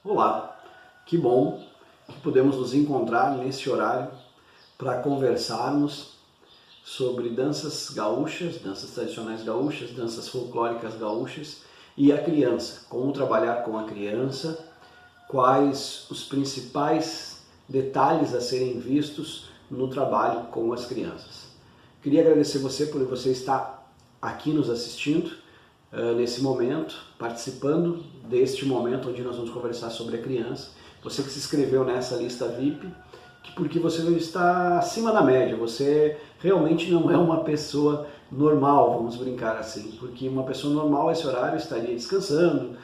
Olá, que bom que podemos nos encontrar nesse horário para conversarmos sobre danças gaúchas, danças tradicionais gaúchas, danças folclóricas gaúchas e a criança, como trabalhar com a criança, quais os principais detalhes a serem vistos no trabalho com as crianças. Queria agradecer você por você estar aqui nos assistindo nesse momento, participando deste momento onde nós vamos conversar sobre a criança. Você que se inscreveu nessa lista VIP, porque você está acima da média, você realmente não é uma pessoa normal, vamos brincar assim, porque uma pessoa normal esse horário estaria descansando,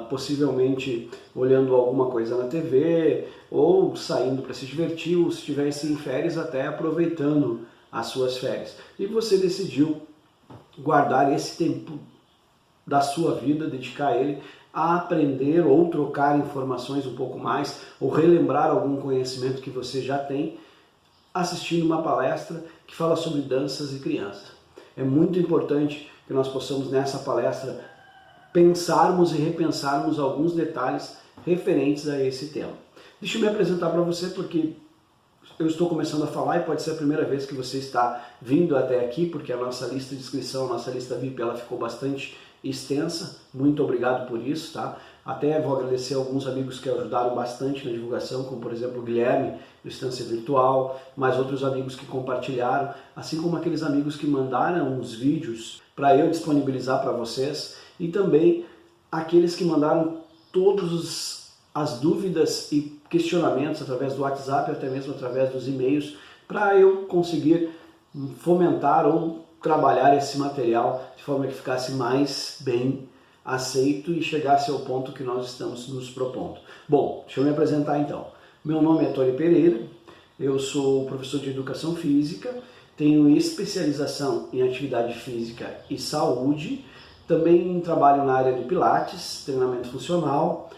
possivelmente olhando alguma coisa na TV, ou saindo para se divertir, ou se estivesse em férias até aproveitando as suas férias. E você decidiu guardar esse tempo da sua vida, dedicar ele a aprender ou trocar informações um pouco mais, ou relembrar algum conhecimento que você já tem, assistindo uma palestra que fala sobre danças e crianças. É muito importante que nós possamos nessa palestra pensarmos e repensarmos alguns detalhes referentes a esse tema. Deixa eu me apresentar para você porque eu estou começando a falar e pode ser a primeira vez que você está vindo até aqui, porque a nossa lista de inscrição, a nossa lista VIP, ela ficou bastante extensa. Muito obrigado por isso, tá? Até vou agradecer a alguns amigos que ajudaram bastante na divulgação, como por exemplo o Guilherme, do Estância Virtual, mais outros amigos que compartilharam, assim como aqueles amigos que mandaram os vídeos para eu disponibilizar para vocês, e também aqueles que mandaram todas as dúvidas e questionamentos através do WhatsApp, até mesmo através dos e-mails, para eu conseguir fomentar ou trabalhar esse material de forma que ficasse mais bem aceito e chegasse ao ponto que nós estamos nos propondo. Bom, deixa eu me apresentar então. Meu nome é Tony Pereira, eu sou professor de Educação Física, tenho especialização em Atividade Física e Saúde, também trabalho na área de Pilates, treinamento funcional,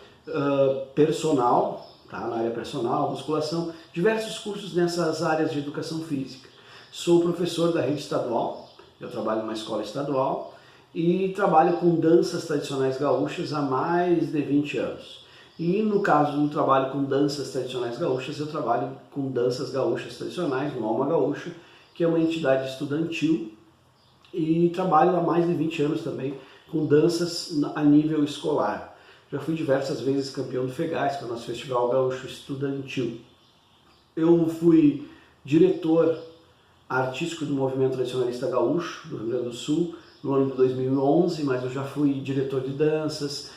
personal, tá? Na área personal, musculação, diversos cursos nessas áreas de Educação Física. Sou professor da rede estadual, eu trabalho numa escola estadual e trabalho com danças tradicionais gaúchas há mais de 20 anos. E no caso do trabalho com danças tradicionais gaúchas, eu trabalho com danças gaúchas tradicionais, no Alma Gaúcha, que é uma entidade estudantil, e trabalho há mais de 20 anos também com danças a nível escolar. Já fui diversas vezes campeão do FEGAS, que é o nosso Festival Gaúcho Estudantil. Eu fui diretor artístico do Movimento Tradicionalista Gaúcho, do Rio Grande do Sul, no ano de 2011, mas eu já fui diretor de danças,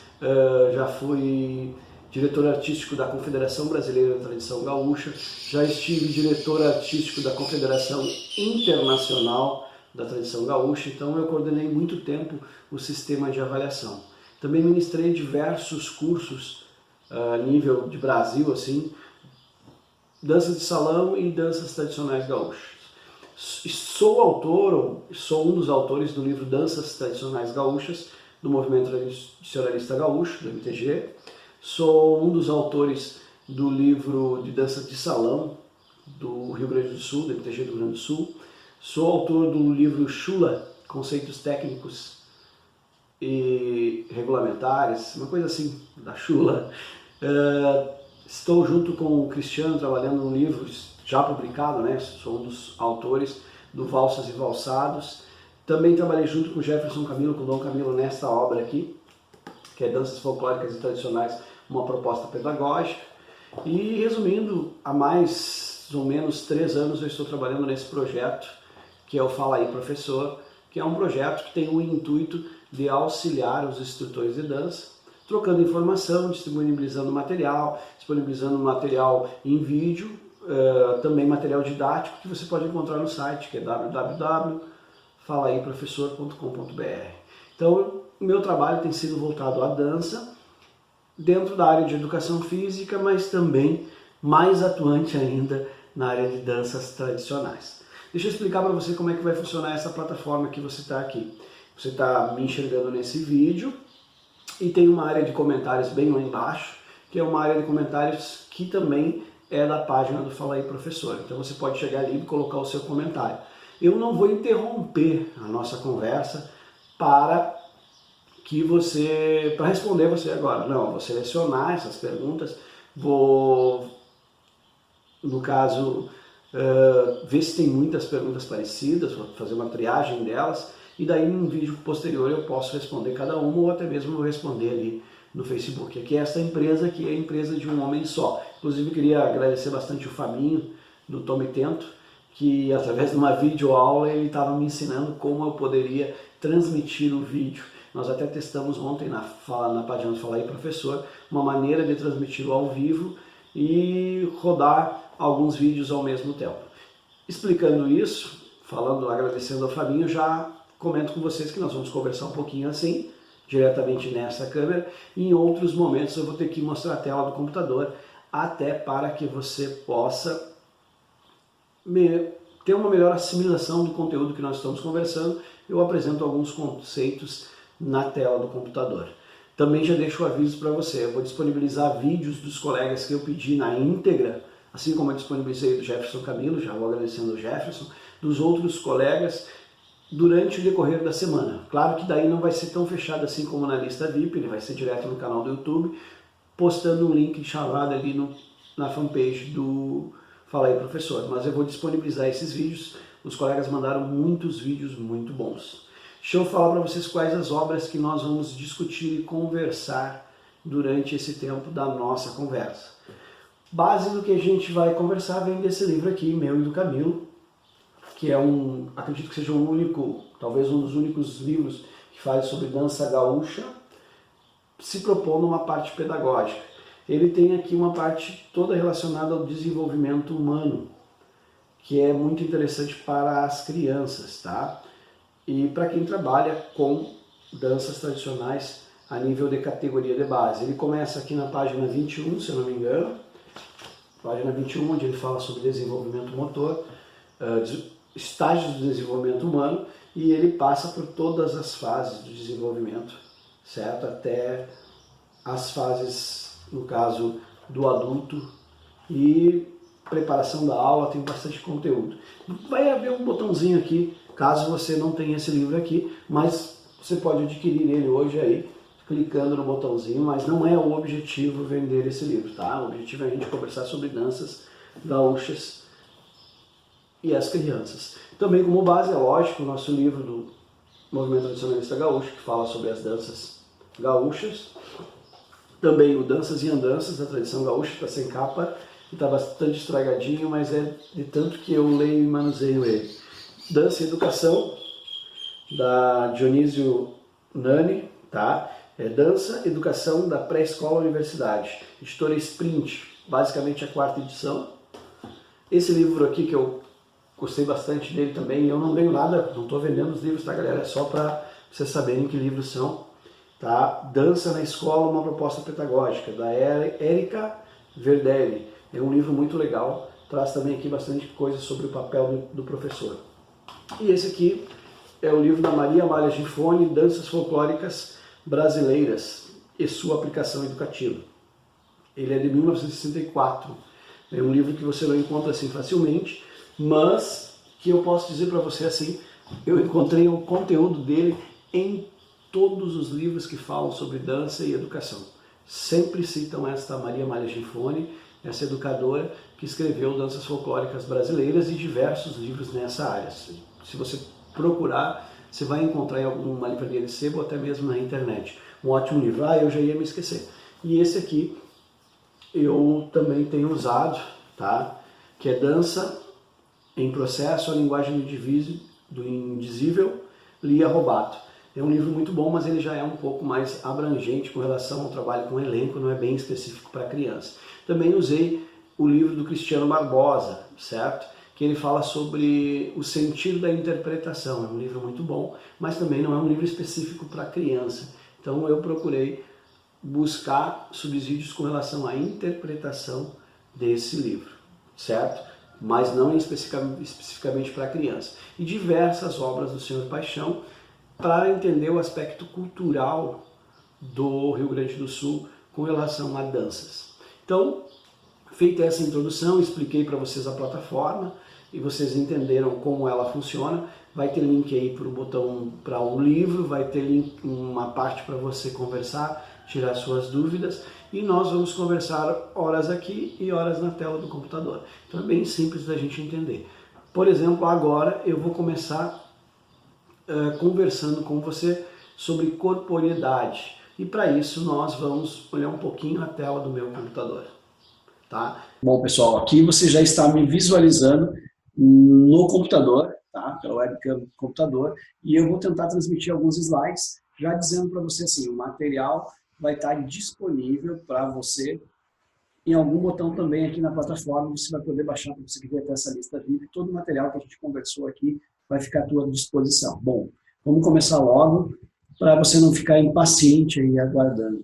já fui diretor artístico da Confederação Brasileira da Tradição Gaúcha, já estive diretor artístico da Confederação Internacional da Tradição Gaúcha, então eu coordenei muito tempo o sistema de avaliação. Também ministrei diversos cursos a nível de Brasil, assim, danças de salão e danças tradicionais gaúchas. Sou autor, sou um dos autores do livro Danças Tradicionais Gaúchas, do Movimento Tradicionalista Gaúcho, do MTG. Sou um dos autores do livro de Danças de Salão, do Rio Grande do Sul, do MTG do Rio Grande do Sul. Sou autor do livro Chula, Conceitos Técnicos e Regulamentares, uma coisa assim, da Chula. Estou junto com o Cristiano trabalhando num livro já publicado, né? Sou um dos autores do Valsas e Valsados. Também trabalhei junto com o Jefferson Camilo, com o Dom Camilo, nesta obra aqui, que é Danças Folclóricas e Tradicionais, uma proposta pedagógica. E resumindo, há mais ou menos 3 anos eu estou trabalhando nesse projeto, que é o Fala Aí Professor, que é um projeto que tem o intuito de auxiliar os instrutores de dança, trocando informação, disponibilizando material em vídeo, também material didático que você pode encontrar no site, que é www.falaiprofessor.com.br. Então, o meu trabalho tem sido voltado à dança, dentro da área de educação física, mas também mais atuante ainda na área de danças tradicionais. Deixa eu explicar para você como é que vai funcionar essa plataforma que você está aqui. Você está me enxergando nesse vídeo e tem uma área de comentários bem lá embaixo, que é uma área de comentários que também é da página do Fala Aí Professor. Então você pode chegar ali e colocar o seu comentário. Eu não vou interromper a nossa conversa para que você, para responder você agora, não, vou selecionar essas perguntas, vou, no caso, ver se tem muitas perguntas parecidas, vou fazer uma triagem delas, e daí num vídeo posterior eu posso responder cada uma, ou até mesmo vou responder ali no Facebook. Aqui é essa empresa, que é a empresa de um homem só. Inclusive eu queria agradecer bastante o Fabinho, do Tome Tento, que através de uma videoaula ele estava me ensinando como eu poderia transmitir o vídeo. Nós até testamos ontem na página do Fala aí Professor, uma maneira de transmiti-lo ao vivo e rodar alguns vídeos ao mesmo tempo. Explicando isso, agradecendo ao Fabinho, já comento com vocês que nós vamos conversar um pouquinho assim, diretamente nessa câmera, e em outros momentos eu vou ter que mostrar a tela do computador, até para que você possa ter uma melhor assimilação do conteúdo que nós estamos conversando. Eu apresento alguns conceitos na tela do computador. Também já deixo o aviso para você, eu vou disponibilizar vídeos dos colegas que eu pedi na íntegra, assim como eu disponibilizei do Jefferson Camilo, já vou agradecendo o Jefferson, dos outros colegas durante o decorrer da semana. Claro que daí não vai ser tão fechado assim como na lista VIP, ele vai ser direto no canal do YouTube, postando um link chamado ali na fanpage do Fala aí Professor, mas eu vou disponibilizar esses vídeos, os colegas mandaram muitos vídeos muito bons. Deixa eu falar para vocês quais as obras que nós vamos discutir e conversar durante esse tempo da nossa conversa. Base do que a gente vai conversar vem desse livro aqui, meu e do Camilo, que é acredito que seja talvez um dos únicos livros que fala sobre dança gaúcha, se propondo uma parte pedagógica. Ele tem aqui uma parte toda relacionada ao desenvolvimento humano, que é muito interessante para as crianças, tá? E para quem trabalha com danças tradicionais a nível de categoria de base. Ele começa aqui na página 21, se eu não me engano, página 21, onde ele fala sobre desenvolvimento motor, estágios do desenvolvimento humano, e ele passa por todas as fases do desenvolvimento, certo? Até as fases, no caso, do adulto, e preparação da aula, tem bastante conteúdo. Vai haver um botãozinho aqui, caso você não tenha esse livro aqui, mas você pode adquirir ele hoje aí, clicando no botãozinho, mas não é o objetivo vender esse livro, tá? O objetivo é a gente conversar sobre danças gaúchas e as crianças. Também como base, é lógico, o nosso livro do Movimento Tradicionalista Gaúcho, que fala sobre as danças gaúchas. Também o Danças e Andanças, da tradição gaúcha, está sem capa, que está bastante estragadinho, mas é de tanto que eu leio e manuseio ele. Dança e Educação, da Dionísio Nani, tá? É Dança e Educação da Pré-Escola Universidade, editora Sprint, basicamente a 4ª edição. Esse livro aqui, que eu gostei bastante dele também, eu não ganho nada, não estou vendendo os livros, tá, galera? É só para vocês saberem que livros são. Tá? Dança na Escola, uma proposta pedagógica, da Érica Verdelli. É um livro muito legal, traz também aqui bastante coisa sobre o papel do professor. E esse aqui é o livro da Maria Amália Gifone, Danças Folclóricas Brasileiras e sua aplicação educativa. Ele é de 1964. É um livro que você não encontra assim facilmente, mas que eu posso dizer para você assim, eu encontrei o conteúdo dele em todos os livros que falam sobre dança e educação. Sempre citam esta Maria Amália Gifone, essa educadora que escreveu Danças Folclóricas Brasileiras e diversos livros nessa área. Se você procurar, você vai encontrar em alguma livraria de sebo ou até mesmo na internet. Um ótimo livro. Eu já ia me esquecer. E esse aqui eu também tenho usado, tá? Que é Dança em Processo, a Linguagem do Indizível, Lia Robato. É um livro muito bom, mas ele já é um pouco mais abrangente com relação ao trabalho com elenco, não é bem específico para criança. Também usei o livro do Cristiano Barbosa, certo? Que ele fala sobre o sentido da interpretação. É um livro muito bom, mas também não é um livro específico para criança. Então eu procurei buscar subsídios com relação à interpretação desse livro, certo? Mas não especificamente para criança. E diversas obras do Senhor Paixão, para entender o aspecto cultural do Rio Grande do Sul com relação a danças. Então, feita essa introdução, expliquei para vocês a plataforma, e vocês entenderam como ela funciona. Vai ter link aí para o botão para um livro, vai ter link, uma parte para você conversar, tirar suas dúvidas, e nós vamos conversar horas aqui e horas na tela do computador. Então é bem simples da gente entender. Por exemplo, agora eu vou começar conversando com você sobre corporeidade. E para isso nós vamos olhar um pouquinho a tela do meu computador. Tá? Bom, pessoal, aqui você já está me visualizando no computador, tá? Pela webcam do computador, e eu vou tentar transmitir alguns slides, já dizendo para você assim, o material vai estar disponível para você em algum botão também aqui na plataforma, você vai poder baixar para você que quiser ter essa lista VIP, todo o material que a gente conversou aqui vai ficar à tua disposição. Bom, vamos começar logo, para você não ficar impaciente aí aguardando.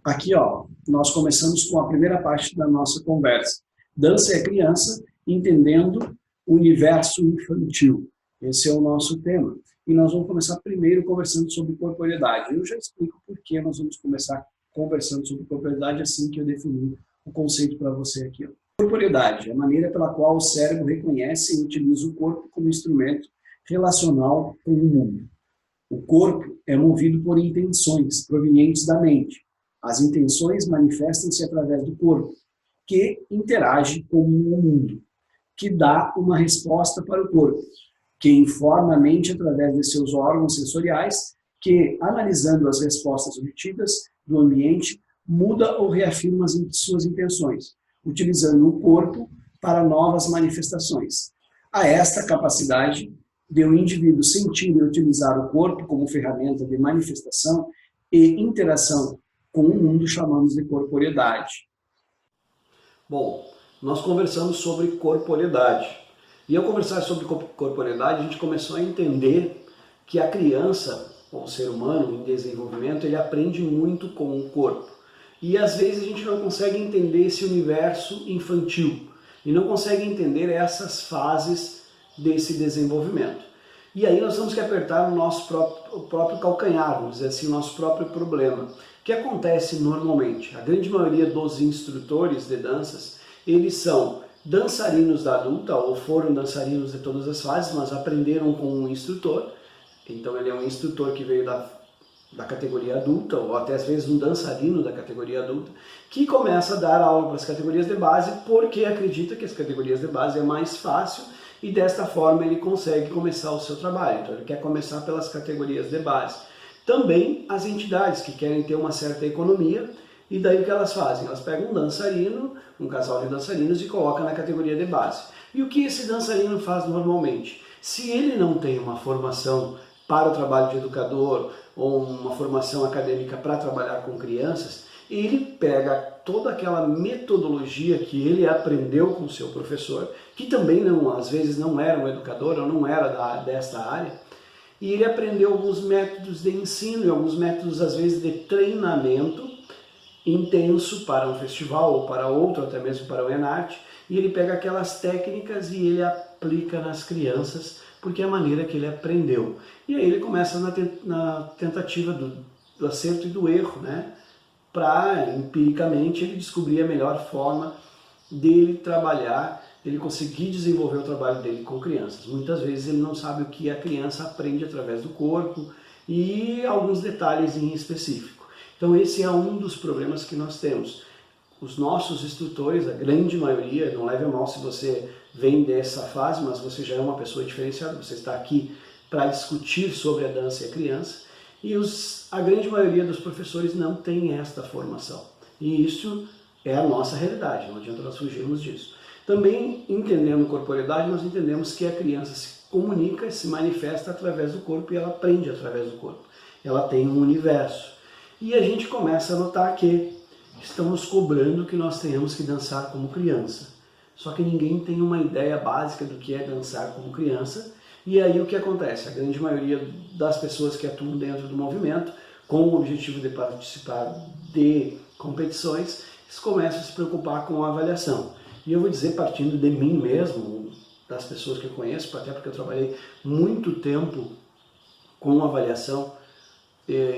Aqui, ó, nós começamos com a primeira parte da nossa conversa. Dança é criança, entendendo o universo infantil. Esse é o nosso tema. E nós vamos começar primeiro conversando sobre corporeidade. Eu já explico por que nós vamos começar conversando sobre corporeidade assim que eu definir o conceito para você aqui. Corporeidade é a maneira pela qual o cérebro reconhece e utiliza o corpo como instrumento relacional com o mundo. O corpo é movido por intenções provenientes da mente. As intenções manifestam-se através do corpo, que interage com o mundo, que dá uma resposta para o corpo, que informa a mente através de seus órgãos sensoriais, que, analisando as respostas obtidas do ambiente, muda ou reafirma as suas intenções, utilizando o corpo para novas manifestações. A esta capacidade de o indivíduo sentir e utilizar o corpo como ferramenta de manifestação e interação com o mundo, chamamos de corporeidade. Bom, nós conversamos sobre corporeidade. E ao conversar sobre corporeidade, a gente começou a entender que a criança, ou o ser humano em desenvolvimento, ele aprende muito com o corpo. E às vezes a gente não consegue entender esse universo infantil e não consegue entender essas fases desse desenvolvimento. E aí nós temos que apertar o nosso próprio calcanhar, vamos dizer assim, o nosso próprio problema. O que acontece normalmente? A grande maioria dos instrutores de danças, eles são dançarinos da adulta, ou foram dançarinos de todas as fases, mas aprenderam com um instrutor. Então ele é um instrutor que veio da categoria adulta, ou até às vezes um dançarino da categoria adulta, que começa a dar aula para as categorias de base, porque acredita que as categorias de base é mais fácil, e desta forma ele consegue começar o seu trabalho. Então ele quer começar pelas categorias de base. Também as entidades que querem ter uma certa economia, e daí o que elas fazem? Elas pegam um dançarino, um casal de dançarinos e colocam na categoria de base. E o que esse dançarino faz normalmente? Se ele não tem uma formação para o trabalho de educador ou uma formação acadêmica para trabalhar com crianças, ele pega toda aquela metodologia que ele aprendeu com o seu professor, que também não, às vezes não era um educador ou não era desta área, e ele aprendeu alguns métodos de ensino e alguns métodos, às vezes, de treinamento intenso para um festival ou para outro, até mesmo para o Enarte, e ele pega aquelas técnicas e ele aplica nas crianças, porque é a maneira que ele aprendeu. E aí ele começa na tentativa do acerto e do erro, né? Para, empiricamente, ele descobrir a melhor forma dele trabalhar, ele conseguir desenvolver o trabalho dele com crianças. Muitas vezes ele não sabe o que a criança aprende através do corpo e alguns detalhes em específico. Então esse é um dos problemas que nós temos. Os nossos instrutores, a grande maioria, não leve a mal se você vem dessa fase, mas você já é uma pessoa diferenciada, você está aqui para discutir sobre a dança e a criança, e a grande maioria dos professores não tem esta formação. E isso é a nossa realidade, não adianta nós fugirmos disso. Também, entendendo corporeidade, nós entendemos que a criança se comunica, se manifesta através do corpo e ela aprende através do corpo. Ela tem um universo. E a gente começa a notar que estamos cobrando que nós tenhamos que dançar como criança. Só que ninguém tem uma ideia básica do que é dançar como criança. E aí o que acontece? A grande maioria das pessoas que atuam dentro do movimento, com o objetivo de participar de competições, eles começam a se preocupar com a avaliação. E eu vou dizer, partindo de mim mesmo, das pessoas que eu conheço, até porque eu trabalhei muito tempo com avaliação,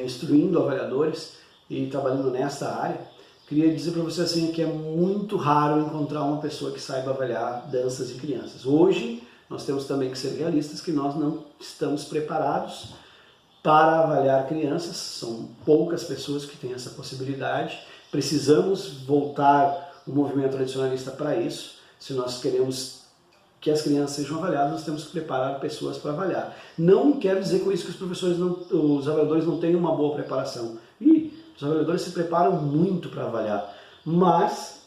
instruindo avaliadores e trabalhando nesta área, queria dizer para você assim que é muito raro encontrar uma pessoa que saiba avaliar danças de crianças. Hoje, nós temos também que ser realistas que nós não estamos preparados para avaliar crianças, são poucas pessoas que têm essa possibilidade. Precisamos voltar o movimento tradicionalista para isso. Se nós queremos que as crianças sejam avaliadas, nós temos que preparar pessoas para avaliar. Não quero dizer com isso que os professores, os avaliadores não tenham uma boa preparação. E os avaliadores se preparam muito para avaliar, mas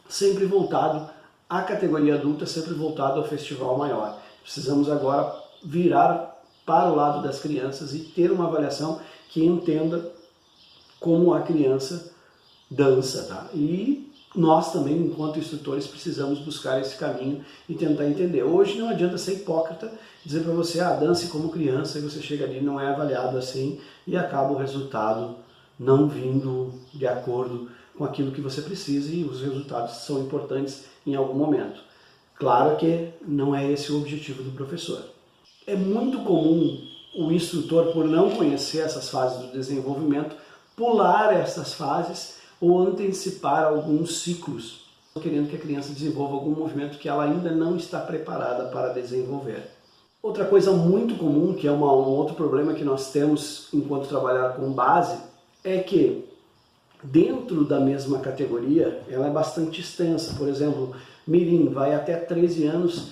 sempre voltado à categoria adulta, sempre voltado ao festival maior. Precisamos agora virar para o lado das crianças e ter uma avaliação que entenda como a criança dança, tá? E nós também, enquanto instrutores, precisamos buscar esse caminho e tentar entender. Hoje não adianta ser hipócrita, dizer para você, dance como criança, e você chega ali e não é avaliado assim, e acaba o resultado não vindo de acordo com aquilo que você precisa, e os resultados são importantes em algum momento. Claro que não é esse o objetivo do professor. É muito comum o instrutor, por não conhecer essas fases do desenvolvimento, pular essas fases ou antecipar alguns ciclos, querendo que a criança desenvolva algum movimento que ela ainda não está preparada para desenvolver. Outra coisa muito comum, que é um outro problema que nós temos enquanto trabalhar com base, é que dentro da mesma categoria ela é bastante extensa. Por exemplo, mirim vai até 13 anos,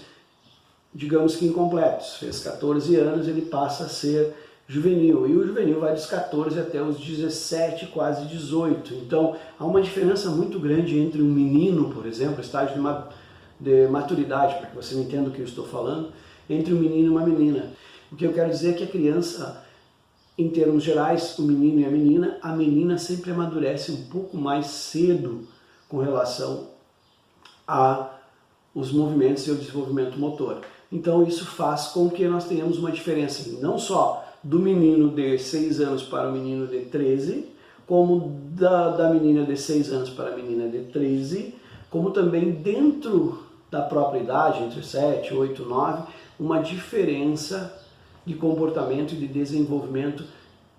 digamos que incompletos. Fez 14 anos, ele passa a ser juvenil. E o juvenil vai dos 14 até os 17, quase 18. Então, há uma diferença muito grande entre um menino, por exemplo, estágio de maturidade, para que você entenda o que eu estou falando, entre um menino e uma menina. O que eu quero dizer é que a criança, em termos gerais, o menino e a menina sempre amadurece um pouco mais cedo com relação aos movimentos e ao desenvolvimento motor. Então isso faz com que nós tenhamos uma diferença, não só do menino de 6 anos para o menino de 13, como da menina de 6 anos para a menina de 13, como também dentro da própria idade, entre 7, 8, 9, uma diferença de comportamento e de desenvolvimento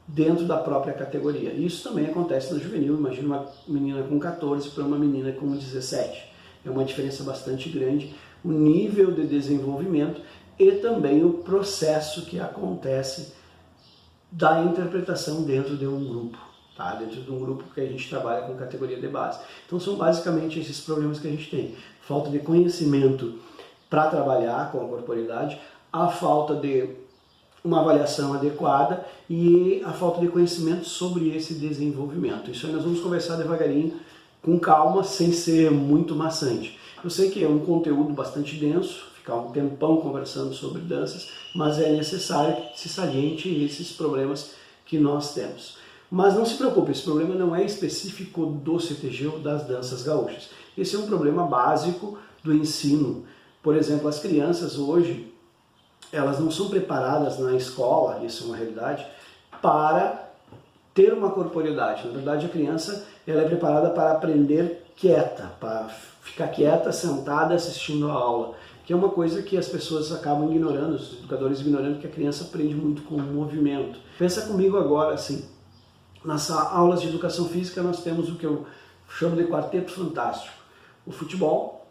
dentro da própria categoria. Isso também acontece no juvenil. Imagina uma menina com 14 para uma menina com 17. É uma diferença bastante grande, o nível de desenvolvimento e também o processo que acontece da interpretação dentro de um grupo, tá? Dentro de um grupo que a gente trabalha com categoria de base. Então são basicamente esses problemas que a gente tem. Falta de conhecimento para trabalhar com a corporeidade, a falta de uma avaliação adequada e a falta de conhecimento sobre esse desenvolvimento. Isso aí nós vamos conversar devagarinho, com calma, sem ser muito maçante. Eu sei que é um conteúdo bastante denso, ficar um tempão conversando sobre danças, mas é necessário que se saliente esses problemas que nós temos. Mas não se preocupe, esse problema não é específico do CTG ou das danças gaúchas. Esse é um problema básico do ensino. Por exemplo, as crianças hoje, elas não são preparadas na escola, isso é uma realidade, para ter uma corporeidade. Na verdade, a criança ela é preparada para aprender quieta, para ficar quieta, sentada, assistindo a aula, que é uma coisa que as pessoas acabam ignorando, os educadores ignorando, que a criança aprende muito com o movimento. Pensa comigo agora, assim, nas aulas de educação física nós temos o que eu chamo de quarteto fantástico: o futebol,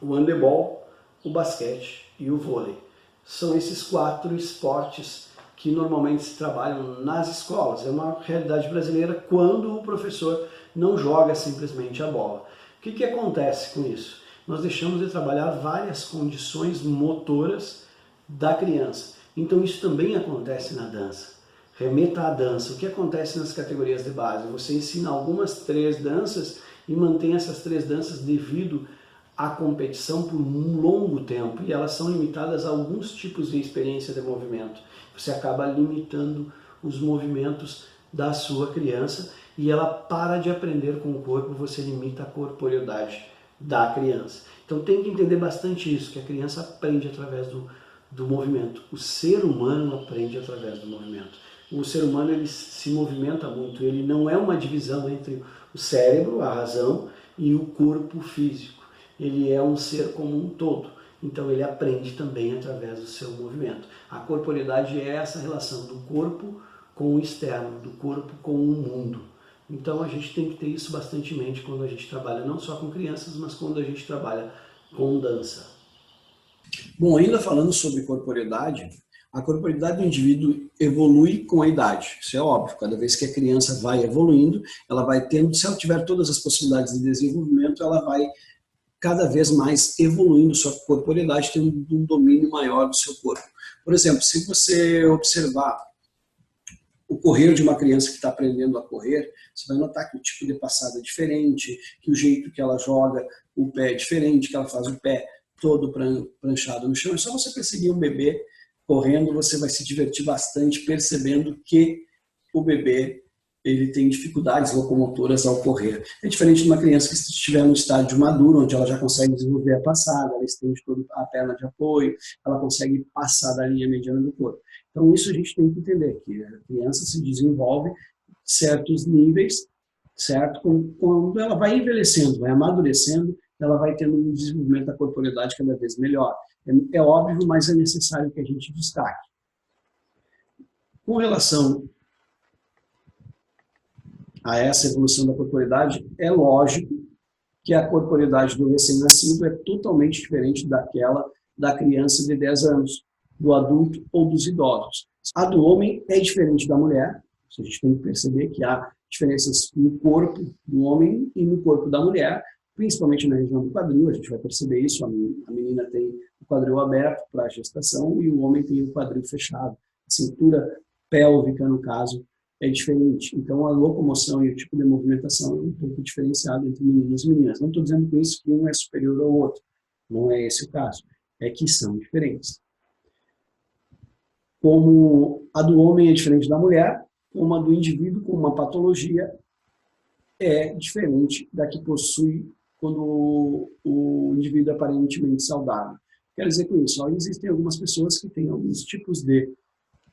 o handebol, o basquete e o vôlei. São esses 4 esportes que normalmente se trabalham nas escolas. É uma realidade brasileira quando o professor não joga simplesmente a bola. O que acontece com isso? Nós deixamos de trabalhar várias condições motoras da criança. Então isso também acontece na dança. Remeta à dança. O que acontece nas categorias de base? Você ensina algumas 3 danças e mantém essas 3 danças devido à competição por um longo tempo, e elas são limitadas a alguns tipos de experiência de movimento. Você acaba limitando os movimentos da sua criança e ela para de aprender com o corpo, você limita a corporeidade da criança. Então tem que entender bastante isso, que a criança aprende através do movimento. O ser humano aprende através do movimento. O ser humano ele se movimenta muito, ele não é uma divisão entre o cérebro, a razão, e o corpo físico. Ele é um ser como um todo, então ele aprende também através do seu movimento. A corporeidade é essa relação do corpo com o externo, do corpo com o mundo. Então a gente tem que ter isso bastante em mente quando a gente trabalha não só com crianças, mas quando a gente trabalha com dança. Bom, ainda falando sobre corporeidade, a corporeidade do indivíduo evolui com a idade. Isso é óbvio. Cada vez que a criança vai evoluindo, ela vai tendo, se ela tiver todas as possibilidades de desenvolvimento, ela vai cada vez mais evoluindo sua corporeidade, tendo um domínio maior do seu corpo. Por exemplo, se você observar o correr de uma criança que está aprendendo a correr, você vai notar que o tipo de passada é diferente, que o jeito que ela joga o pé é diferente, que ela faz o pé todo pranchado no chão. É só você perseguir um bebê correndo, você vai se divertir bastante percebendo que o bebê ele tem dificuldades locomotoras ao correr. É diferente de uma criança que estiver no estágio maduro, onde ela já consegue desenvolver a passada, ela estende toda a perna de apoio, ela consegue passar da linha mediana do corpo. Então isso a gente tem que entender, que a criança se desenvolve certos níveis, certo? Quando ela vai envelhecendo, vai amadurecendo, ela vai tendo um desenvolvimento da corporeidade cada vez melhor. É óbvio, mas é necessário que a gente destaque. Com relação a essa evolução da corporeidade, é lógico que a corporeidade do recém-nascido é totalmente diferente daquela da criança de 10 anos, do adulto ou dos idosos. A do homem é diferente da mulher, a gente tem que perceber que há diferenças no corpo do homem e no corpo da mulher, principalmente na região do quadril, a gente vai perceber isso, a menina tem o quadril aberto para a gestação e o homem tem o quadril fechado. A cintura pélvica, no caso, é diferente. Então, a locomoção e o tipo de movimentação é um pouco diferenciado entre meninos e meninas. Não estou dizendo com isso que um é superior ao outro. Não é esse o caso. É que são diferentes. Como a do homem é diferente da mulher, como a do indivíduo com uma patologia é diferente da que possui quando o indivíduo é aparentemente saudável. Quer dizer com isso, existem algumas pessoas que têm alguns tipos de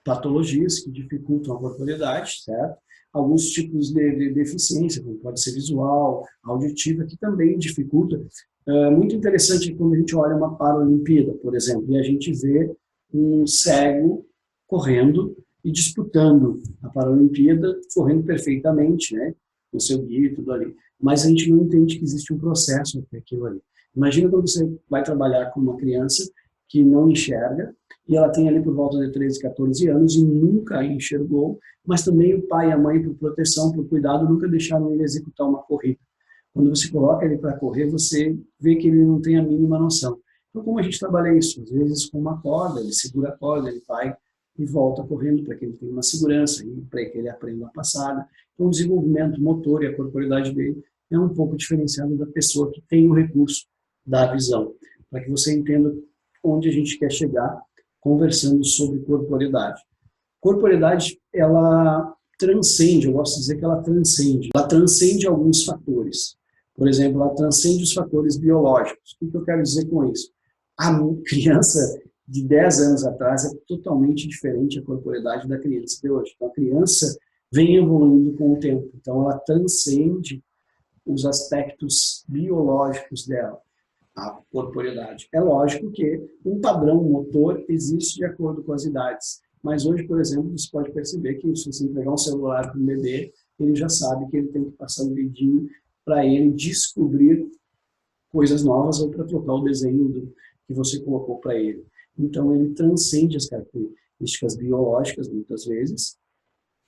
patologias que dificultam a corporeidade, certo? Alguns tipos de deficiência, como pode ser visual, auditiva, que também dificulta. É muito interessante quando a gente olha uma Paralimpíada, por exemplo, e a gente vê um cego correndo e disputando a Paralimpíada, correndo perfeitamente, né? Com seu guia e tudo ali. Mas a gente não entende que existe um processo até aquilo ali. Imagina quando você vai trabalhar com uma criança que não enxerga, e ela tem ali por volta de 13, 14 anos e nunca enxergou, mas também o pai e a mãe, por proteção, por cuidado, nunca deixaram ele executar uma corrida. Quando você coloca ele para correr, você vê que ele não tem a mínima noção. Então, como a gente trabalha isso? Às vezes com uma corda, ele segura a corda, ele vai e volta correndo para que ele tenha uma segurança e para que ele aprenda a passada. Então, o desenvolvimento motor e a corporeidade dele é um pouco diferenciado da pessoa que tem o recurso da visão, para que você entenda onde a gente quer chegar conversando sobre corporeidade. Corporeidade, ela transcende, eu gosto de dizer que ela transcende alguns fatores. Por exemplo, ela transcende os fatores biológicos. O que eu quero dizer com isso? A criança de 10 anos atrás é totalmente diferente a corporeidade da criança de hoje. Então, a criança vem evoluindo com o tempo. Então, ela transcende os aspectos biológicos dela, a corporeidade. É lógico que um padrão motor existe de acordo com as idades. Mas hoje, por exemplo, você pode perceber que se você entregar um celular para um bebê, ele já sabe que ele tem que passar o dedinho para ele descobrir coisas novas ou para trocar o desenho que você colocou para ele. Então, ele transcende as características biológicas, muitas vezes,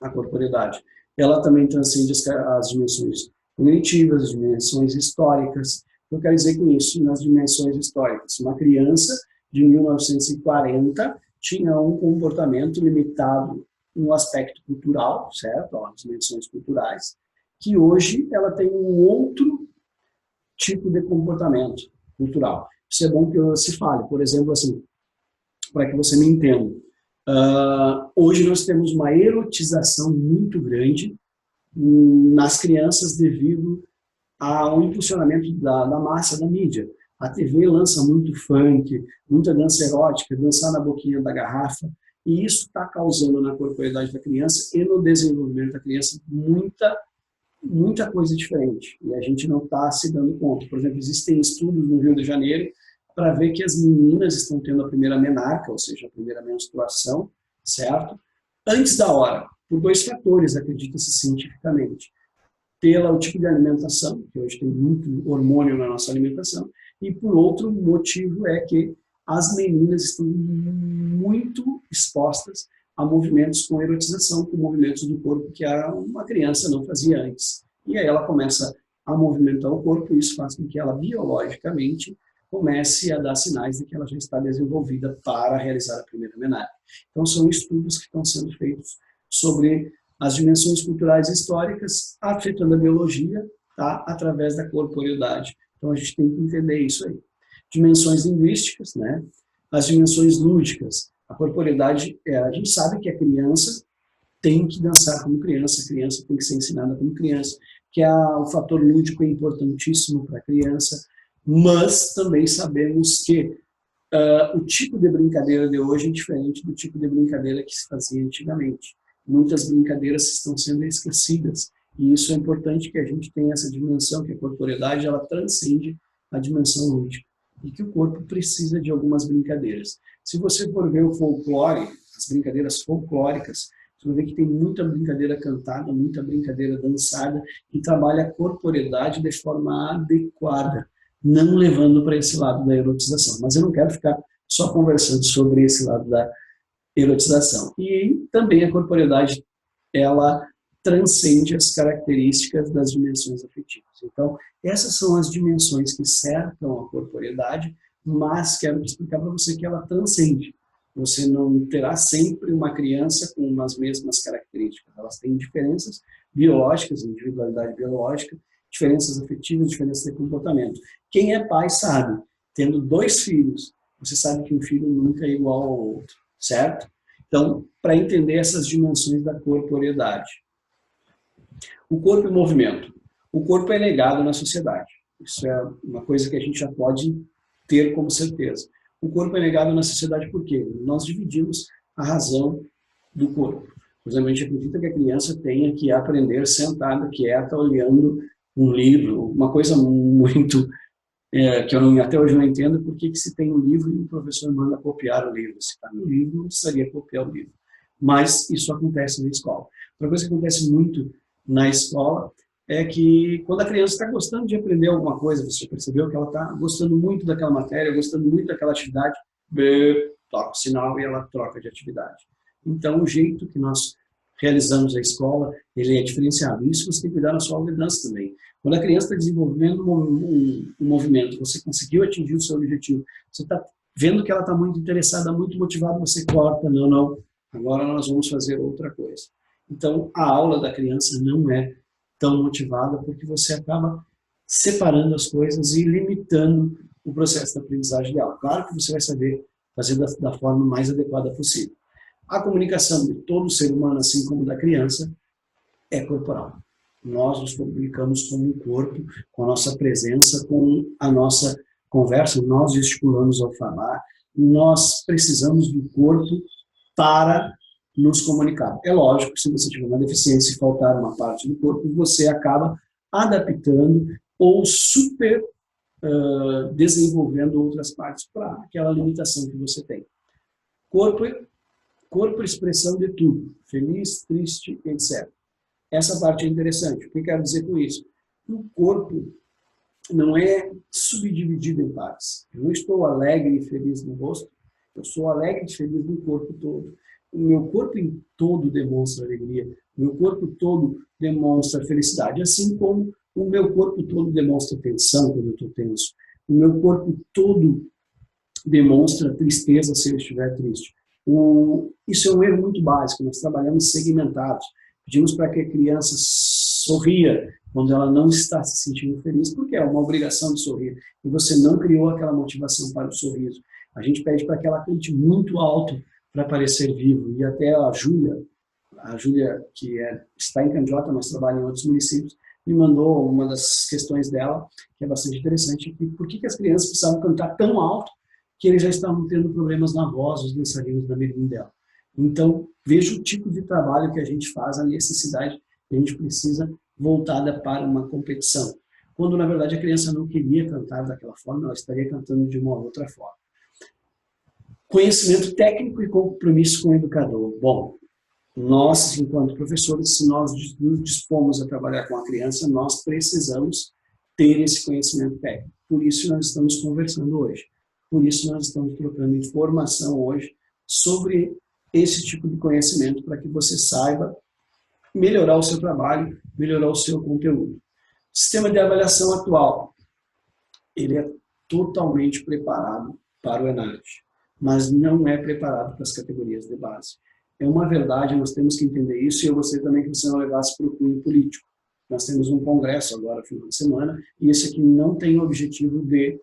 a corporeidade. Ela também transcende as dimensões cognitivas, as dimensões históricas. Eu quero dizer com isso, nas dimensões históricas. Uma criança de 1940 tinha um comportamento limitado no aspecto cultural, certo? As dimensões culturais, que hoje ela tem um outro tipo de comportamento cultural. Isso é bom que se fale. Por exemplo, assim, para que você me entenda. Hoje nós temos uma erotização muito grande nas crianças devido ao impulsionamento da massa da mídia. A TV lança muito funk, muita dança erótica, dançar na boquinha da garrafa, e isso está causando na corporeidade da criança e no desenvolvimento da criança muita coisa diferente. E a gente não está se dando conta. Por exemplo, existem estudos no Rio de Janeiro para ver que as meninas estão tendo a primeira menarca, ou seja, a primeira menstruação, certo? Antes da hora, por 2 fatores, acredita-se cientificamente. pelo tipo de alimentação, que hoje tem muito hormônio na nossa alimentação, e por outro motivo é que as meninas estão muito expostas a movimentos com erotização, com movimentos do corpo que uma criança não fazia antes. E aí ela começa a movimentar o corpo, e isso faz com que ela biologicamente comece a dar sinais de que ela já está desenvolvida para realizar a primeira menarca. Então são estudos que estão sendo feitos sobre as dimensões culturais e históricas afetando a biologia, tá? Através da corporeidade. Então a gente tem que entender isso aí. Dimensões linguísticas, né? As dimensões lúdicas. A corporeidade, a gente sabe que a criança tem que dançar como criança, a criança tem que ser ensinada como criança, que o fator lúdico é importantíssimo para a criança, mas também sabemos que o tipo de brincadeira de hoje é diferente do tipo de brincadeira que se fazia antigamente. Muitas brincadeiras estão sendo esquecidas, e isso é importante que a gente tenha essa dimensão, que a corporeidade ela transcende a dimensão lúdica, e que o corpo precisa de algumas brincadeiras. Se você for ver o folclore, as brincadeiras folclóricas, você vai ver que tem muita brincadeira cantada, muita brincadeira dançada, que trabalha a corporeidade de forma adequada, não levando para esse lado da erotização. Mas eu não quero ficar só conversando sobre esse lado da erotização. E também a corporeidade, ela transcende as características das dimensões afetivas. Então, essas são as dimensões que cercam a corporeidade, mas quero explicar para você que ela transcende. Você não terá sempre uma criança com as mesmas características. Elas têm diferenças biológicas, individualidade biológica, diferenças afetivas, diferenças de comportamento. Quem é pai sabe, tendo 2 filhos, você sabe que um filho nunca é igual ao outro, certo? Então, para entender essas dimensões da corporeidade. O corpo em movimento. O corpo é negado na sociedade. Isso é uma coisa que a gente já pode ter como certeza. O corpo é negado na sociedade por quê? Nós dividimos a razão do corpo. Por exemplo, a gente acredita que a criança tenha que aprender sentada, quieta, olhando um livro, uma coisa muito que eu até hoje não entendo, por que se tem um livro e o professor manda copiar o livro. Se está no livro, não precisaria copiar o livro. Mas isso acontece na escola. Outra coisa que acontece muito na escola é que quando a criança está gostando de aprender alguma coisa, você percebeu que ela está gostando muito daquela matéria, gostando muito daquela atividade, toca o sinal e ela troca de atividade. Então, o jeito que nós realizamos a escola, ele é diferenciado. Isso você tem que cuidar na sua aula de dança também. Quando a criança está desenvolvendo um movimento, você conseguiu atingir o seu objetivo, você está vendo que ela está muito interessada, muito motivada, você corta, não, agora nós vamos fazer outra coisa. Então, a aula da criança não é tão motivada, porque você acaba separando as coisas e limitando o processo de aprendizagem dela. Claro que você vai saber fazer da forma mais adequada possível. A comunicação de todo ser humano, assim como da criança, é corporal. Nós nos comunicamos com o corpo, com a nossa presença, com a nossa conversa, nós gesticulamos ao falar, nós precisamos do corpo para nos comunicar. É lógico que se você tiver uma deficiência e faltar uma parte do corpo, você acaba adaptando ou super desenvolvendo outras partes para aquela limitação que você tem. Corpo é expressão de tudo, feliz, triste, etc. Essa parte é interessante. O que eu quero dizer com isso? O corpo não é subdividido em partes. Eu não estou alegre e feliz no rosto, eu sou alegre e feliz no corpo todo. O meu corpo em todo demonstra alegria, o meu corpo todo demonstra felicidade, assim como o meu corpo todo demonstra tensão quando eu estou tenso. O meu corpo todo demonstra tristeza se eu estiver triste. Isso é um erro muito básico, nós trabalhamos segmentados. Pedimos para que a criança sorria quando ela não está se sentindo feliz, porque é uma obrigação de sorrir. E você não criou aquela motivação para o sorriso. A gente pede para que ela cante muito alto para parecer vivo. E até a Júlia que está em Candiota, mas trabalha em outros municípios, me mandou uma das questões dela, que é bastante interessante, que por que as crianças precisavam cantar tão alto que eles já estavam tendo problemas na voz, os dançarinos da mirim dela. Então, veja o tipo de trabalho que a gente faz, a necessidade que a gente precisa voltada para uma competição. Quando, na verdade, a criança não queria cantar daquela forma, ela estaria cantando de uma outra forma. Conhecimento técnico e compromisso com o educador. Bom, Nós, enquanto professores, se nós nos dispomos a trabalhar com a criança, nós precisamos ter esse conhecimento técnico. Por isso nós estamos conversando hoje. Por isso nós estamos trocando informação hoje sobre esse tipo de conhecimento, para que você saiba melhorar o seu trabalho, melhorar o seu conteúdo. O sistema de avaliação atual, ele é totalmente preparado para o ENAD, mas não é preparado para as categorias de base. É uma verdade, nós temos que entender isso, e eu gostaria também que você não levasse para o cunho político. Nós temos um congresso agora, final de semana, e esse aqui não tem o objetivo de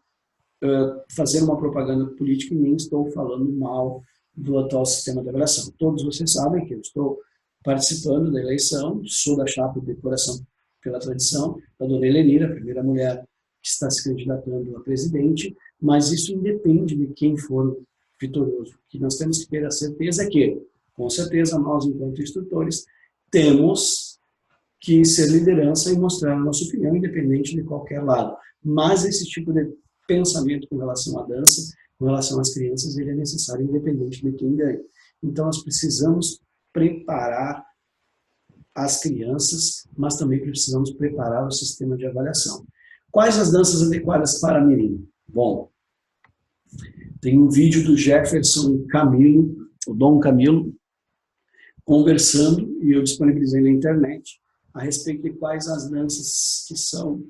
fazer uma propaganda política, e nem estou falando mal do atual sistema de avaliação. Todos vocês sabem que eu estou participando da eleição, sou da chapa de Coração pela Tradição, da dona Helenira, a primeira mulher que está se candidatando a presidente, mas isso independe de quem for vitorioso. O que nós temos que ter a certeza é que, com certeza, nós, enquanto instrutores, temos que ser liderança e mostrar a nossa opinião, independente de qualquer lado. Mas esse tipo de pensamento com relação à dança, com relação às crianças, ele é necessário, independente de quem ganha. Então, nós precisamos preparar as crianças, mas também precisamos preparar o sistema de avaliação. Quais as danças adequadas para mirim? Bom, tem um vídeo do Jefferson Camilo, o Dom Camilo, conversando, e eu disponibilizei na internet, a respeito de quais as danças que são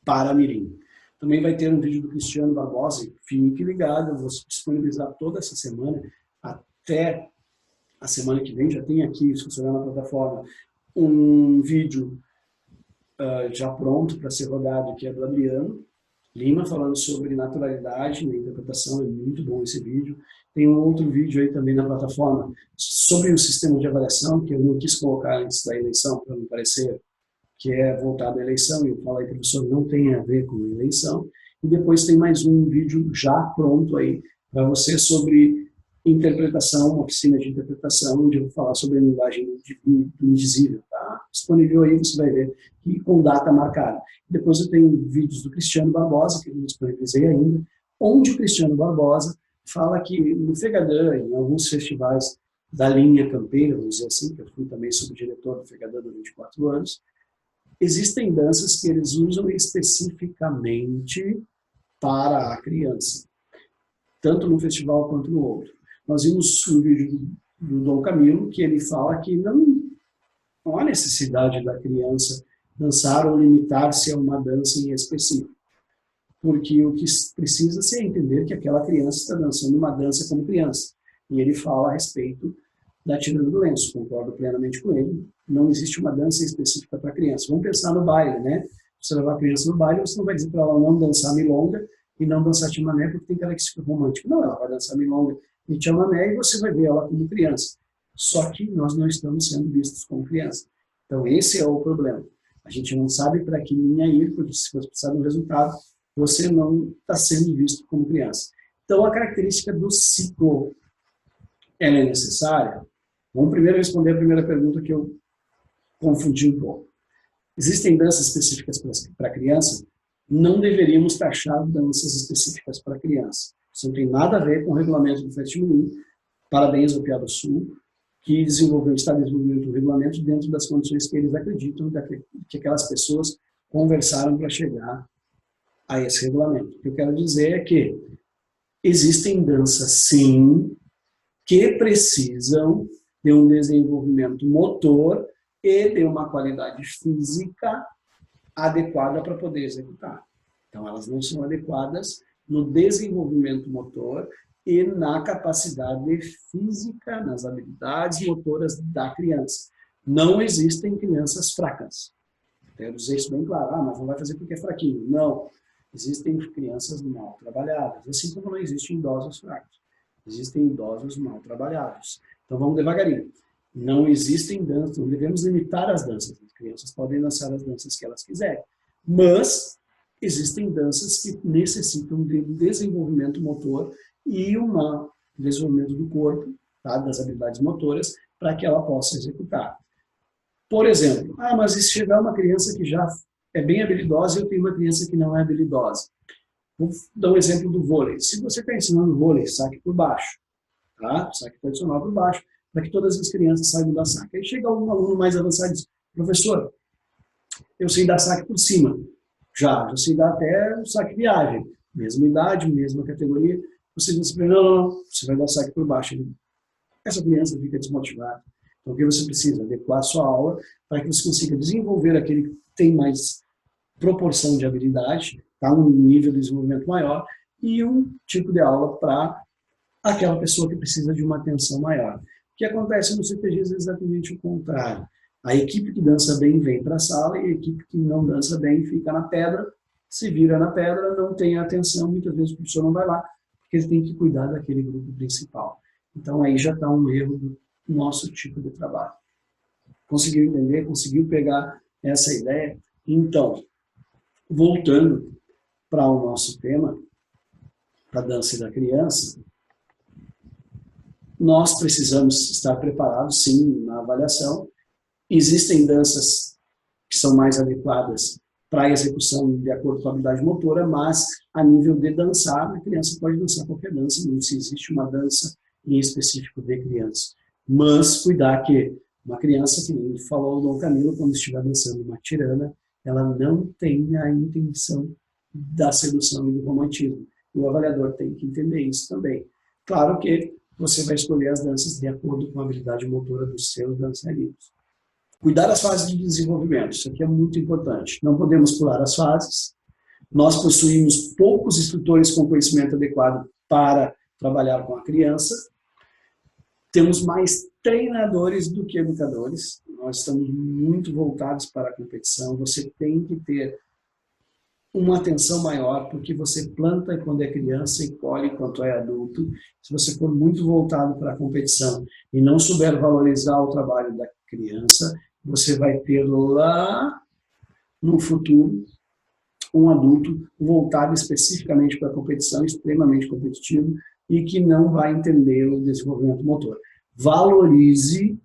para mirim. Também vai ter um vídeo do Cristiano Barbosa, fique ligado, eu vou disponibilizar toda essa semana, até a semana que vem, já tem aqui, se você olhar na plataforma, um vídeo já pronto para ser rodado, que é do Adriano Lima, falando sobre naturalidade na interpretação, é muito bom esse vídeo. Tem um outro vídeo aí também na plataforma sobre o sistema de avaliação, que eu não quis colocar antes da eleição, para não parecer que é voltado à eleição, e eu falo aí, professor, não tem a ver com a eleição. E depois tem mais um vídeo já pronto aí para você sobre interpretação, oficina de interpretação, onde eu vou falar sobre a linguagem do indizível, tá? Disponível aí, você vai ver, e com data marcada. Depois eu tenho vídeos do Cristiano Barbosa, que eu não disponibilizei ainda, onde o Cristiano Barbosa fala que no Fegadã, em alguns festivais da linha campeira, vamos dizer assim, que eu fui também subdiretor do Fegadã durante 4 anos, existem danças que eles usam especificamente para a criança, tanto no festival quanto no outro. Nós vimos um vídeo do Dom Camilo, que ele fala que não há necessidade da criança dançar ou limitar-se a uma dança em específico, porque o que precisa ser entender que aquela criança está dançando uma dança como criança. E ele fala a respeito da tirana do lenço, concordo plenamente com ele, não existe uma dança específica para criança. Vamos pensar no baile, né? Você levar a criança no baile, você não vai dizer para ela não dançar milonga e não dançar chamamé porque tem característica romântica. Não, ela vai dançar milonga e chamamé e você vai ver ela como criança. Só que nós não estamos sendo vistos como criança. Então esse é o problema. A gente não sabe para que linha ir, porque se você precisar do resultado, você não está sendo visto como criança. Então a característica do ciclo, ela é necessária? Vamos primeiro responder a primeira pergunta que eu confundi um pouco. Existem danças específicas para criança? Não deveríamos taxar danças específicas para criança. Isso não tem nada a ver com o regulamento do Festival. Parabéns ao Piada Sul, que está desenvolvendo o regulamento dentro das condições que eles acreditam que aquelas pessoas conversaram para chegar a esse regulamento. O que eu quero dizer é que existem danças, sim, que precisam de um desenvolvimento motor e de uma qualidade física adequada para poder executar. Então, elas não são adequadas no desenvolvimento motor e na capacidade física, nas habilidades motoras da criança. Não existem crianças fracas. Quero dizer isso bem claro. Mas não vai fazer porque é fraquinho. Não. Existem crianças mal trabalhadas, assim como não existem idosos fracos. Existem idosos mal trabalhados. Então, vamos devagarinho. Não existem danças, não devemos limitar as danças. As crianças podem dançar as danças que elas quiserem. Mas existem danças que necessitam de desenvolvimento motor e um desenvolvimento do corpo, tá, das habilidades motoras, para que ela possa executar. Por exemplo, mas se chegar uma criança que já é bem habilidosa e eu tenho uma criança que não é habilidosa. Vou dar um exemplo do vôlei. Se você está ensinando vôlei, saque por baixo, tá? Saque tradicional por baixo, para que todas as crianças saibam dar saque. Aí chega algum aluno mais avançado e diz, professor, eu sei dar saque por cima, já sei dar até o saque viagem, mesma idade, mesma categoria, você diz para ele, não, você vai dar saque por baixo. Essa criança fica desmotivada. Então, o que você precisa? Adequar a sua aula para que você consiga desenvolver aquele que tem mais proporção de habilidade, tá? Um nível de desenvolvimento maior, e um tipo de aula para aquela pessoa que precisa de uma atenção maior. O que acontece no CTGs é exatamente o contrário. A equipe que dança bem vem para a sala e a equipe que não dança bem fica na pedra, se vira na pedra, não tem atenção, muitas vezes o professor não vai lá, porque ele tem que cuidar daquele grupo principal. Então aí já está um erro do nosso tipo de trabalho. Conseguiu entender? Conseguiu pegar essa ideia? Então, voltando para o nosso tema, para a dança da criança, nós precisamos estar preparados, sim, na avaliação. Existem danças que são mais adequadas para a execução de acordo com a habilidade motora, mas a nível de dançar, a criança pode dançar qualquer dança, não se existe uma dança em específico de criança. Mas cuidar que uma criança, que nem falou o Dom Camilo, quando estiver dançando uma tirana, ela não tem a intenção da sedução e do romantismo. O avaliador tem que entender isso também. Claro que você vai escolher as danças de acordo com a habilidade motora dos seus dançarinos. Cuidar das fases de desenvolvimento, isso aqui é muito importante. Não podemos pular as fases. Nós possuímos poucos instrutores com conhecimento adequado para trabalhar com a criança. Temos mais treinadores do que educadores. Nós estamos muito voltados para a competição. Você tem que ter uma atenção maior, porque você planta quando é criança e colhe quando é adulto. Se você for muito voltado para a competição e não souber valorizar o trabalho da criança, você vai ter lá no futuro um adulto voltado especificamente para a competição, extremamente competitivo, e que não vai entender o desenvolvimento motor. Valorize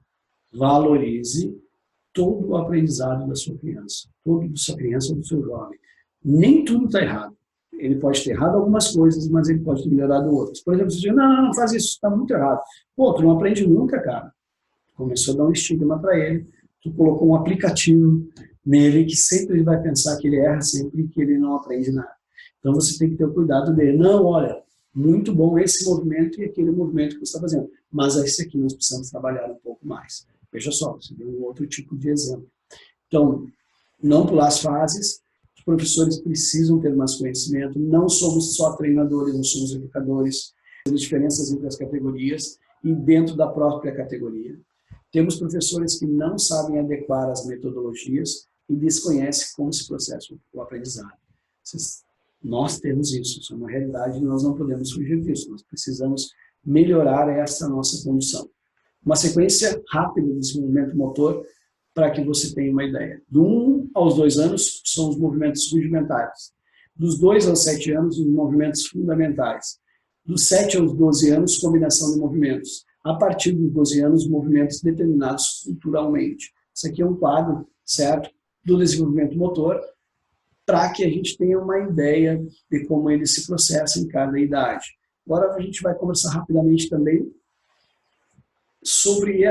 todo o aprendizado da sua criança, todo da sua criança ou do seu jovem. Nem tudo está errado. Ele pode ter errado algumas coisas, mas ele pode ter melhorado outras. Por exemplo, você diz, não faz isso, está muito errado. Pô, tu não aprende nunca, cara. Começou a dar um estigma para ele, tu colocou um aplicativo nele que sempre ele vai pensar que ele erra sempre e que ele não aprende nada. Então você tem que ter o cuidado dele. Não, olha, muito bom esse movimento e aquele movimento que você está fazendo, mas esse aqui nós precisamos trabalhar um pouco mais. Veja só, você deu um outro tipo de exemplo. Então, não pular as fases. Os professores precisam ter mais conhecimento, não somos só treinadores, não somos educadores, temos diferenças entre as categorias e dentro da própria categoria. Temos professores que não sabem adequar as metodologias e desconhecem como se processa o aprendizado. Nós temos isso é uma realidade e nós não podemos fugir disso, nós precisamos melhorar essa nossa condição. Uma sequência rápida de desenvolvimento motor, para que você tenha uma ideia. Do 1 aos 2 anos são os movimentos rudimentares. Dos 2 aos 7 anos, os movimentos fundamentais. Dos 7 aos 12 anos, combinação de movimentos. A partir dos 12 anos, movimentos determinados culturalmente. Isso aqui é um quadro, certo, do desenvolvimento motor, para que a gente tenha uma ideia de como ele se processa em cada idade. Agora a gente vai conversar rapidamente também sobre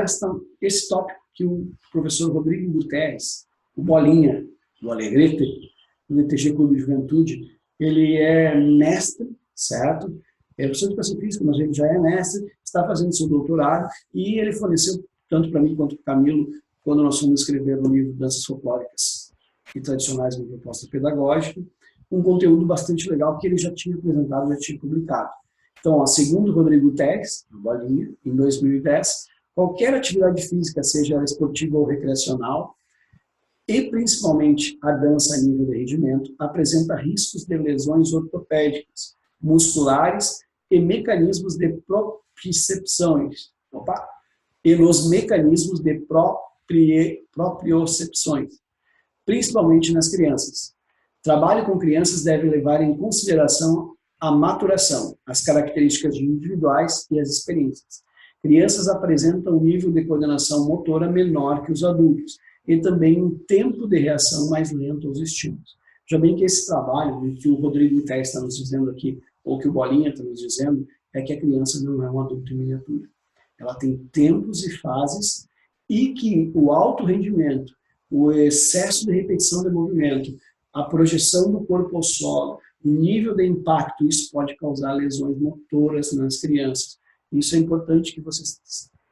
esse tópico que o professor Rodrigo Guterres, o Bolinha, do Alegrete, do ETG Clube de Juventude, ele é mestre, certo? É professor de educação física, mas ele já é mestre, está fazendo seu doutorado, e ele forneceu, tanto para mim quanto para o Camilo, quando nós fomos escrever o livro Danças Folclóricas e Tradicionais na Proposta Pedagógica, um conteúdo bastante legal que ele já tinha apresentado, já tinha publicado. Então, segundo Rodrigo Guterres, do Bolinha, em 2010, qualquer atividade física, seja ela esportiva ou recreacional, e principalmente a dança a nível de rendimento, apresenta riscos de lesões ortopédicas, musculares e mecanismos de propriocepções. E nos mecanismos de propriocepções, principalmente nas crianças. Trabalho com crianças deve levar em consideração a maturação, as características individuais e as experiências. Crianças apresentam um nível de coordenação motora menor que os adultos e também um tempo de reação mais lento aos estímulos. Já bem que esse trabalho, que o Rodrigo Guterres está nos dizendo aqui, ou que o Bolinha está nos dizendo, é que a criança não é um adulto em miniatura. Ela tem tempos e fases, e que o alto rendimento, o excesso de repetição de movimento, a projeção do corpo ao solo, o nível de impacto, isso pode causar lesões motoras nas crianças. Isso é importante que vocês...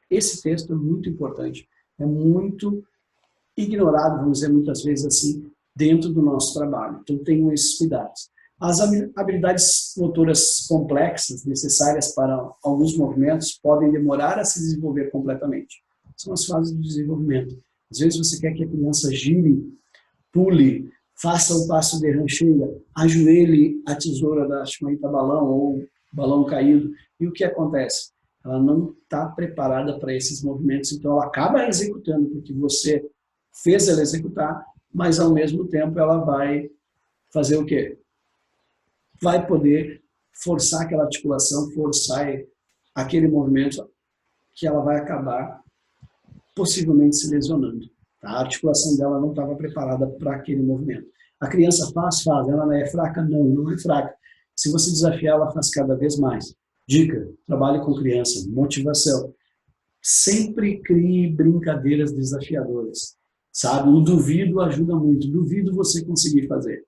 Esse texto é muito importante, é muito ignorado, vamos dizer muitas vezes assim, dentro do nosso trabalho. Então tenham esses cuidados. As habilidades motoras complexas necessárias para alguns movimentos podem demorar a se desenvolver completamente. São as fases do desenvolvimento. Às vezes você quer que a criança gire, pule, faça o passo de rancheira, ajoelhe a tesoura da chimenta balão ou balão caído. E o que acontece? Ela não está preparada para esses movimentos, então ela acaba executando, porque você fez ela executar, mas ao mesmo tempo ela vai fazer o quê? Vai poder forçar aquela articulação, forçar aquele movimento que ela vai acabar possivelmente se lesionando. Tá? A articulação dela não estava preparada para aquele movimento. A criança faz, ela não é fraca? Não, não é fraca. Se você desafiar, ela faz cada vez mais. Dica, trabalhe com criança, motivação. Sempre crie brincadeiras desafiadoras. Sabe, o duvido ajuda muito, duvido você conseguir fazer.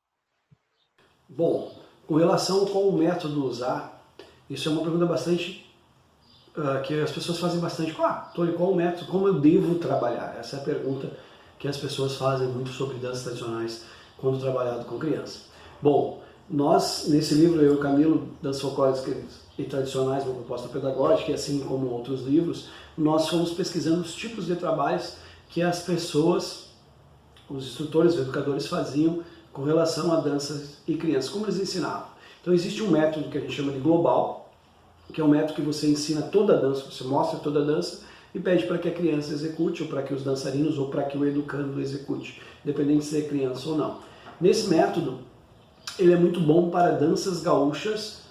Bom, com relação a qual método usar, isso é uma pergunta bastante, que as pessoas fazem bastante. Tony, qual o método, como eu devo trabalhar? Essa é a pergunta que as pessoas fazem muito sobre danças tradicionais quando trabalhado com criança. Bom, nós, nesse livro, eu e o Camilo, Danças Folclóricas e Tradicionais, uma proposta pedagógica, e assim como outros livros, nós fomos pesquisando os tipos de trabalhos que as pessoas, os instrutores, os educadores faziam com relação a danças e crianças, como eles ensinavam. Então existe um método que a gente chama de global, que é um método que você ensina toda a dança, você mostra toda a dança e pede para que a criança execute, ou para que os dançarinos, ou para que o educando execute, independente se é criança ou não. Nesse método, ele é muito bom para danças gaúchas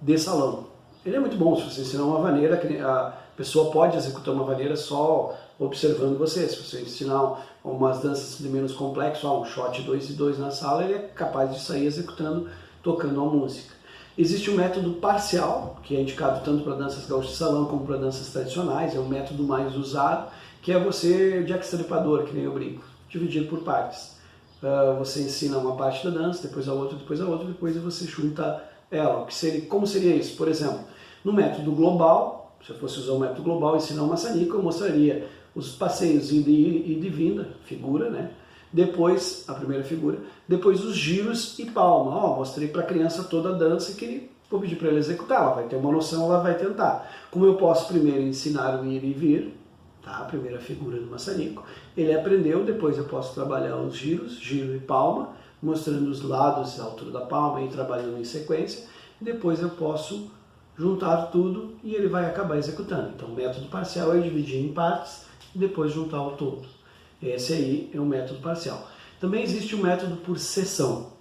de salão. Ele é muito bom, se você ensinar uma vaneira, a pessoa pode executar uma vaneira só observando você. Se você ensinar umas danças de menos complexo, um shot 2 e 2 na sala, ele é capaz de sair executando, tocando a música. Existe um método parcial, que é indicado tanto para danças gaúchas de salão como para danças tradicionais, é o método mais usado, que é você de extripador, que nem eu brinco, dividir por partes. Você ensina uma parte da dança, depois a outra, depois você junta ela. Como seria isso? Por exemplo, no método global, se eu fosse usar o método global e ensinar uma maçanico, eu mostraria os passeios ida e de vinda, figura, né? Depois, a primeira figura, depois os giros e palma. Mostrei para a criança toda a dança que vou pedir para ela executar, ela vai ter uma noção, ela vai tentar. Como eu posso primeiro ensinar o ir e vir, tá? A primeira figura do maçanico, ele aprendeu, depois eu posso trabalhar os giros, giro e palma, mostrando os lados, a altura da palma e trabalhando em sequência, depois eu posso juntar tudo e ele vai acabar executando. Então o método parcial é dividir em partes e depois juntar o todo. Esse aí é o método parcial. Também existe o método por sessão,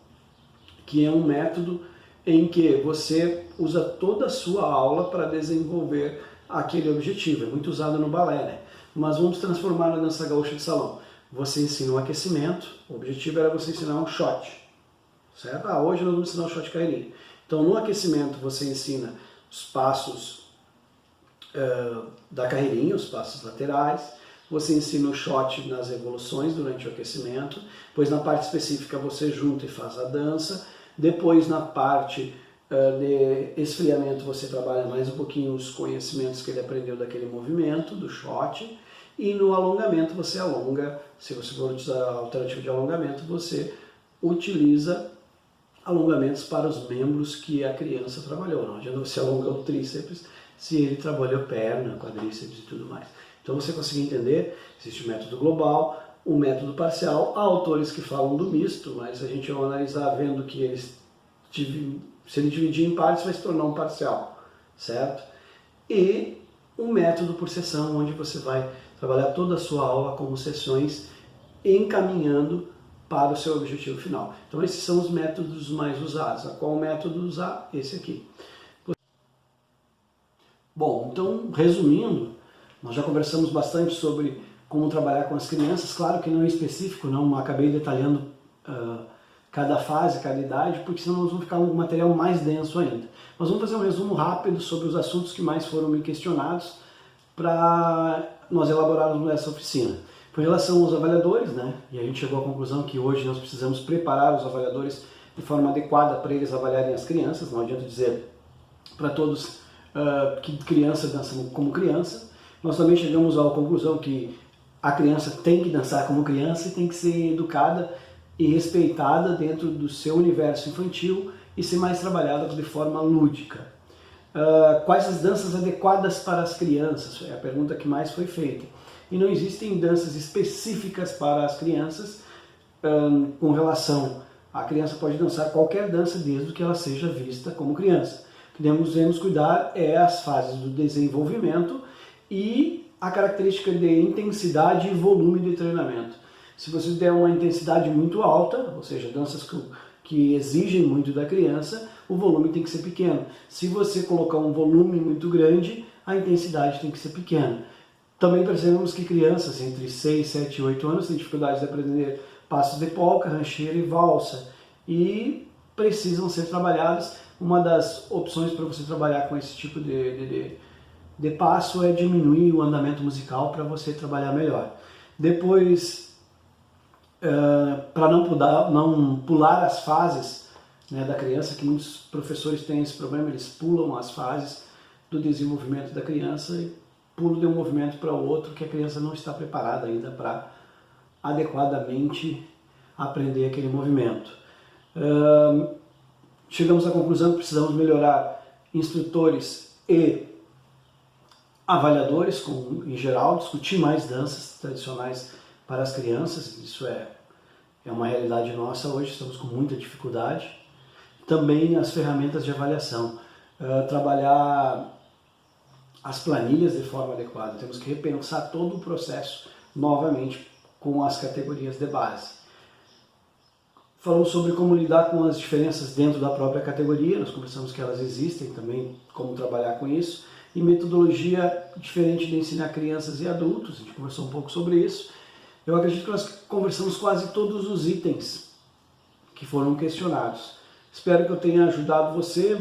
que é um método em que você usa toda a sua aula para desenvolver aquele objetivo. É muito usado no balé, né? Mas vamos transformar na dança gaúcha de salão. Você ensina um aquecimento, o objetivo era você ensinar um shot, certo? Hoje nós vamos ensinar o shot carreirinha. Então no aquecimento você ensina os passos da carreirinha, os passos laterais, você ensina o shot nas evoluções durante o aquecimento, depois na parte específica você junta e faz a dança, depois na parte de esfriamento você trabalha mais um pouquinho os conhecimentos que ele aprendeu daquele movimento, do shot, e no alongamento você alonga, se você for utilizar a alternativa de alongamento, você utiliza alongamentos para os membros que a criança trabalhou. Não adianta você alongar o tríceps se ele trabalhou perna, quadríceps e tudo mais. Então você conseguir entender, existe o método global, o método parcial, há autores que falam do misto, mas a gente vai analisar vendo que eles, se ele dividir em partes vai se tornar um parcial, certo? E um método por sessão, onde você vai trabalhar toda a sua aula como sessões, encaminhando para o seu objetivo final. Então esses são os métodos mais usados. A qual método usar? Esse aqui. Bom, então resumindo, nós já conversamos bastante sobre como trabalhar com as crianças, claro que não é específico, não acabei detalhando cada fase, cada idade, porque senão nós vamos ficar um material mais denso ainda. Mas vamos fazer um resumo rápido sobre os assuntos que mais foram me questionados para nós elaborarmos essa oficina. Com relação aos avaliadores, né, e a gente chegou à conclusão que hoje nós precisamos preparar os avaliadores de forma adequada para eles avaliarem as crianças. Não adianta dizer para todos que criança dança como criança. Nós também chegamos à conclusão que a criança tem que dançar como criança e tem que ser educada e respeitada dentro do seu universo infantil e ser mais trabalhada de forma lúdica. Quais as danças adequadas para as crianças? É a pergunta que mais foi feita. E não existem danças específicas para as crianças com relação a criança pode dançar qualquer dança desde que ela seja vista como criança. O que devemos cuidar é as fases do desenvolvimento e a característica de intensidade e volume de treinamento. Se você der uma intensidade muito alta, ou seja, danças que exigem muito da criança, o volume tem que ser pequeno. Se você colocar um volume muito grande, a intensidade tem que ser pequena. Também percebemos que crianças entre 6, 7 e 8 anos têm dificuldade de aprender passos de polca, rancheira e valsa e precisam ser trabalhadas. Uma das opções para você trabalhar com esse tipo de passo é diminuir o andamento musical para você trabalhar melhor. Depois, para não pular as fases, né, da criança, que muitos professores têm esse problema, eles pulam as fases do desenvolvimento da criança e pulam de um movimento para o outro que a criança não está preparada ainda para adequadamente aprender aquele movimento. Chegamos à conclusão que precisamos melhorar instrutores e avaliadores, em geral, discutir mais danças tradicionais para as crianças. Isso é uma realidade nossa hoje, estamos com muita dificuldade. Também as ferramentas de avaliação, trabalhar as planilhas de forma adequada. Temos que repensar todo o processo novamente com as categorias de base. Falamos sobre como lidar com as diferenças dentro da própria categoria, nós conversamos que elas existem também, como trabalhar com isso, e metodologia diferente de ensinar crianças e adultos, a gente conversou um pouco sobre isso. Eu acredito que nós conversamos quase todos os itens que foram questionados. Espero que eu tenha ajudado você,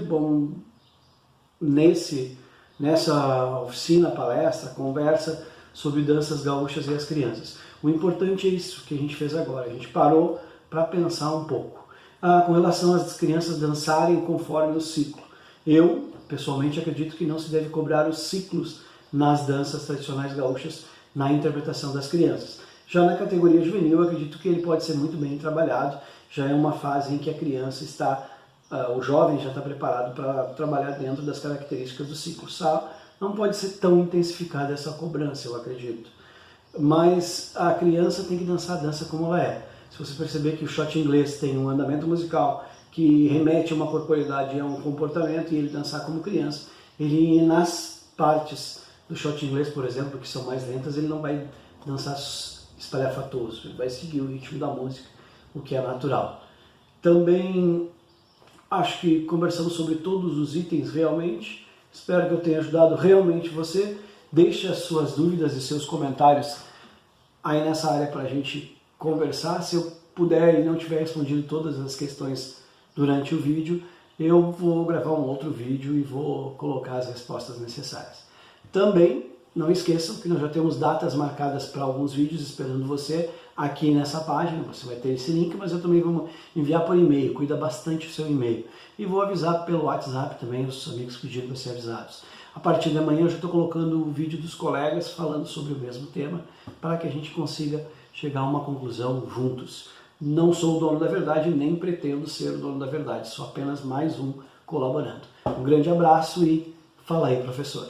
nessa oficina, palestra, conversa sobre danças gaúchas e as crianças. O importante é isso que a gente fez agora, a gente parou para pensar um pouco. Com relação às crianças dançarem conforme o ciclo. Eu, pessoalmente, acredito que não se deve cobrar os ciclos nas danças tradicionais gaúchas na interpretação das crianças. Já na categoria juvenil, eu acredito que ele pode ser muito bem trabalhado, já é uma fase em que a criança o jovem já está preparado para trabalhar dentro das características do ciclo. Não pode ser tão intensificada essa cobrança, eu acredito. Mas a criança tem que dançar a dança como ela é. Se você perceber que o shot inglês tem um andamento musical que remete a uma corporeidade e a um comportamento, e ele dançar como criança, ele nas partes do shot inglês, por exemplo, que são mais lentas, ele não vai dançar espalhafatoso, ele vai seguir o ritmo da música, o que é natural. Também acho que conversamos sobre todos os itens realmente, espero que eu tenha ajudado realmente você. Deixe as suas dúvidas e seus comentários aí nessa área para a gente conversar. Se eu puder e não tiver respondido todas as questões durante o vídeo, eu vou gravar um outro vídeo e vou colocar as respostas necessárias. Também não esqueçam que nós já temos datas marcadas para alguns vídeos esperando você aqui nessa página. Você vai ter esse link, mas eu também vou enviar por e-mail. Cuida bastante do seu e-mail. E vou avisar pelo WhatsApp também os amigos que pediram para ser avisados. A partir de amanhã eu já estou colocando o vídeo dos colegas falando sobre o mesmo tema para que a gente consiga chegar a uma conclusão juntos. Não sou o dono da verdade, nem pretendo ser o dono da verdade. Sou apenas mais um colaborando. Um grande abraço e fala aí, professor.